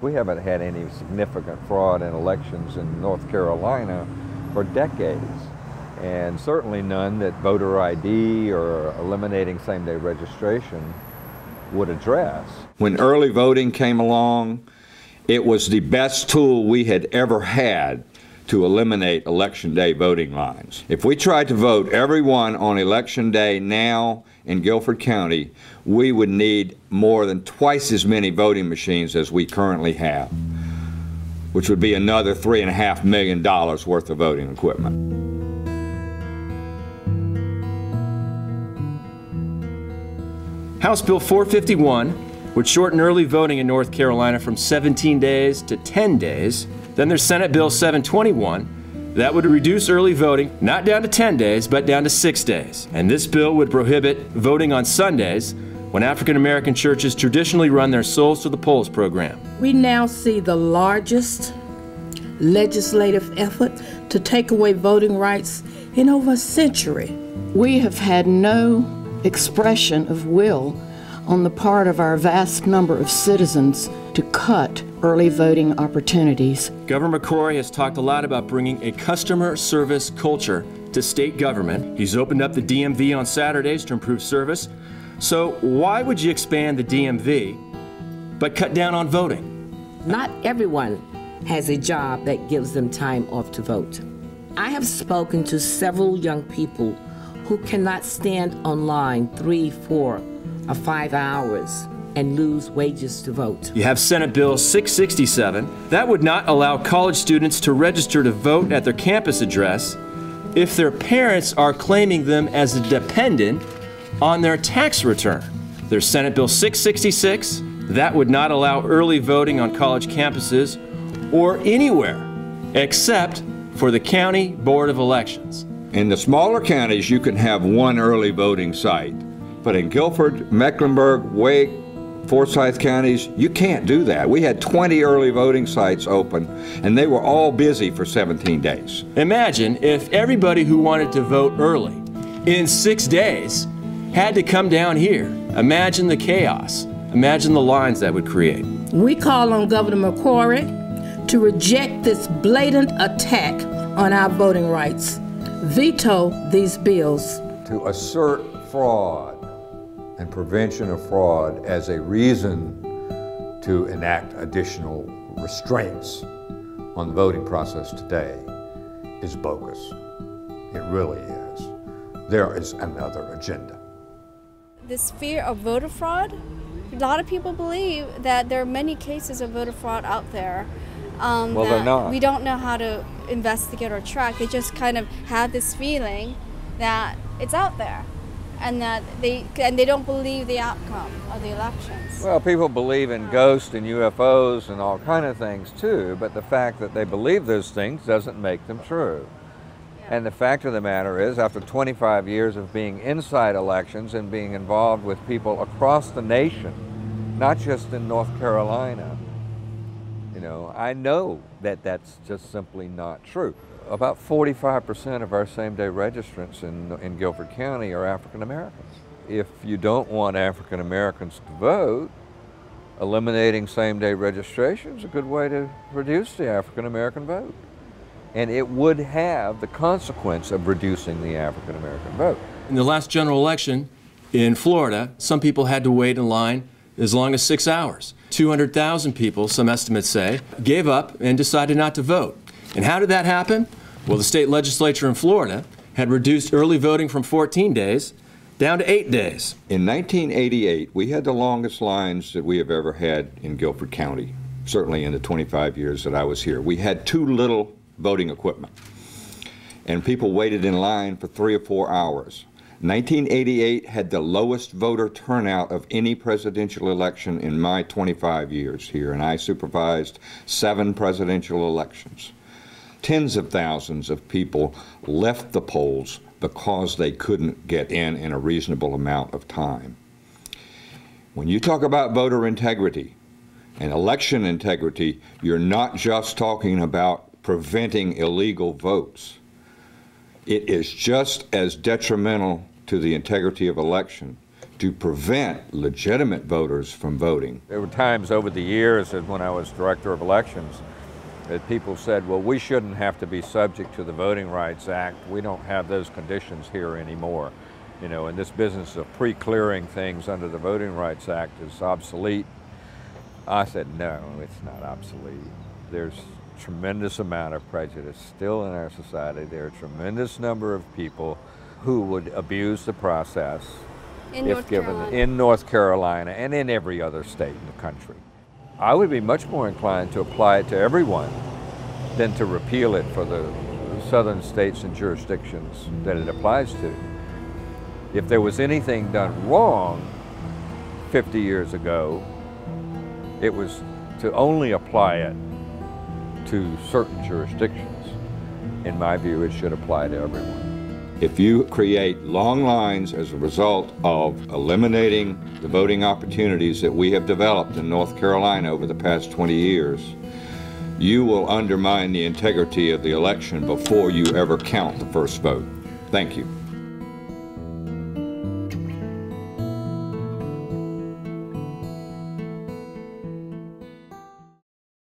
We haven't had any significant fraud in elections in North Carolina for decades, and certainly none that voter ID or eliminating same-day registration would address. When early voting came along, it was the best tool we had ever had to eliminate election day voting lines. If we tried to vote everyone on election day now in Guilford County, we would need more than twice as many voting machines as we currently have, which would be another $3.5 million worth of voting equipment. House Bill 451 would shorten early voting in North Carolina from 17 days to 10 days. Then there's Senate Bill 721. That would reduce early voting, not down to 10 days, but down to 6 days. And this bill would prohibit voting on Sundays when African American churches traditionally run their Souls to the Polls program. We now see the largest legislative effort to take away voting rights in over a century. We have had no expression of will on the part of our vast number of citizens to cut early voting opportunities. Governor McCrory has talked a lot about bringing a customer service culture to state government. He's opened up the DMV on Saturdays to improve service. So why would you expand the DMV but cut down on voting? Not everyone has a job that gives them time off to vote. I have spoken to several young people who cannot stand online 3, 4, or 5 hours and lose wages to vote. You have Senate Bill 667. That would not allow college students to register to vote at their campus address if their parents are claiming them as a dependent on their tax return. There's Senate Bill 666. That would not allow early voting on college campuses or anywhere except for the County Board of Elections. In the smaller counties, you can have one early voting site, but in Guilford, Mecklenburg, Wake, Forsyth counties, you can't do that. We had 20 early voting sites open, and they were all busy for 17 days. Imagine if everybody who wanted to vote early in 6 days had to come down here. Imagine the chaos. Imagine the lines that would create. We call on Governor McCrory to reject this blatant attack on our voting rights. Veto these bills. To assert fraud and prevention of fraud as a reason to enact additional restraints on the voting process today is bogus. It really is. There is another agenda. This fear of voter fraud, a lot of people believe that there are many cases of voter fraud out there. Well, they're not. We don't know how to investigate or track. They just kind of have this feeling that it's out there, and that they don't believe the outcome of the elections. Well, people believe in ghosts and UFOs and all kind of things too, but the fact that they believe those things doesn't make them true. Yeah. And the fact of the matter is, after 25 years of being inside elections and being involved with people across the nation, not just in North Carolina, I know that that's just simply not true. About 45% of our same-day registrants in Guilford County are African Americans. If you don't want African Americans to vote, eliminating same-day registration is a good way to reduce the African American vote. And it would have the consequence of reducing the African American vote. In the last general election in Florida, some people had to wait in line as long as 6 hours. 200,000 people, some estimates say, gave up and decided not to vote. And how did that happen? Well, the state legislature in Florida had reduced early voting from 14 days down to 8 days. In 1988, we had the longest lines that we have ever had in Guilford County, certainly in the 25 years that I was here. We had too little voting equipment, and people waited in line for 3 or 4 hours. 1988 had the lowest voter turnout of any presidential election in my 25 years here, and I supervised 7 presidential elections. Tens of thousands of people left the polls because they couldn't get in a reasonable amount of time. When you talk about voter integrity and election integrity, you're not just talking about preventing illegal votes. It is just as detrimental to the integrity of election to prevent legitimate voters from voting. There were times over the years when I was director of elections that people said, well, we shouldn't have to be subject to the Voting Rights Act. We don't have those conditions here anymore. You know, and this business of pre-clearing things under the Voting Rights Act is obsolete. I said, no, it's not obsolete. There's a tremendous amount of prejudice still in our society. There are a tremendous number of people who would abuse the process if given in North Carolina and in every other state in the country. I would be much more inclined to apply it to everyone than to repeal it for the southern states and jurisdictions that it applies to. If there was anything done wrong 50 years ago, it was to only apply it to certain jurisdictions. In my view, it should apply to everyone. If you create long lines as a result of eliminating the voting opportunities that we have developed in North Carolina over the past 20 years, you will undermine the integrity of the election before you ever count the first vote. Thank you.